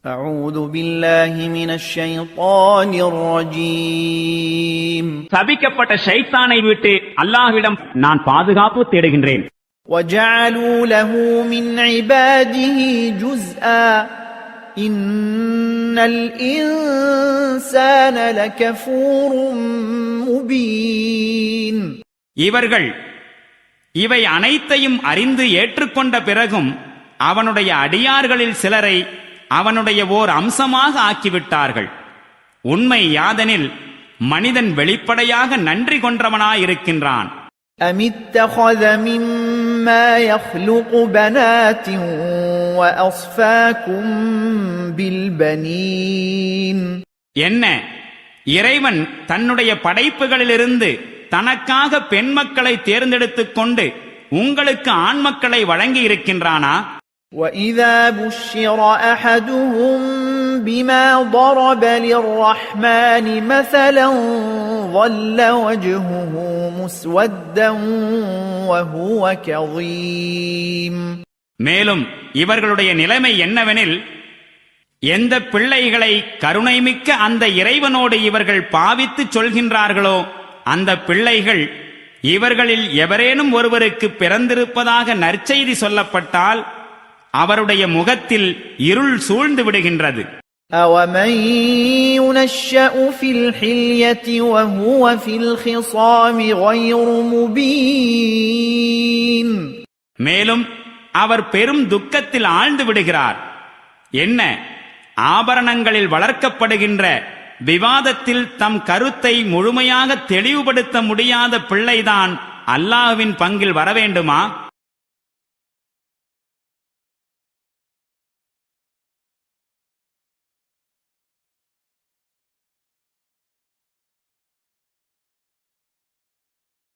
أعوذ بالله من الشيطان الرجيم சபிக்கப்பட்ட ஷைத்தானை விட்டு அல்லாஹ்விடம் நான் பாதுகாப்பு தேடுகின்றேன். وجعلوا له من عباده جزءا إن الإنسان لكفور مبين இவர்கள் இவை அனைத்தையும் அறிந்து ஏற்றுக்கொண்ட பிறகும் அவனுடைய அடியார்களில் சிலரை அவனுடைய ஓர் அம்சமாக ஆக்கிவிட்டார்கள். உண்மை யாதெனில் மனிதன் வெளிப்படையாக நன்றி கொன்றவனாயிருக்கின்றான். أم اتخذ مما يخلق بنات وأصفاكم بالبنين என்ன, இறைவன் தன்னுடைய படைப்புகளிலிருந்து தனக்காக பெண் மக்களை தேர்ந்தெடுத்துக் கொண்டு உங்களுக்கு ஆண் மக்களை வழங்கி இருக்கின்றானா? وَإِذَا بُشِّرَ أَحَدُهُم بِمَا ضَرَبَ لِلرَّحْمَنِ مَثَلًا ظَلَّ وَجْهُهُ مُسْوَدًّا وَهُوَ كَظِيمٌ. மேலும் இவர்களுடைய நிலைமை என்னவெனில், எந்த பிள்ளைகளை கருணைமிக்க அந்த இறைவனோடு இவர்கள் பாவித்து சொல்கின்றார்களோ அந்த பிள்ளைகள் இவர்களில் எவரேனும் ஒருவருக்கு பிறந்திருப்பதாக நற்செய்தி சொல்லப்பட்டால் அவருடைய முகத்தில் இருள் சூழ்ந்து விடுகின்றது. أَوَمَن يُنَشَّأُ فِي الْحِلْيَةِ وَهُوَ فِي الْخِصَامِ غَيْرُ مُبِينٍ. மேலும் அவர் பெரும் துக்கத்தில் ஆழ்ந்து விடுகிறார். என்ன, ஆபரணங்களில் வளர்க்கப்படுகின்ற விவாதத்தில் தம் கருத்தை முழுமையாக தெளிவுபடுத்த முடியாத பிள்ளைதான் அல்லாஹ்வின் பங்கில் வரவேண்டுமா?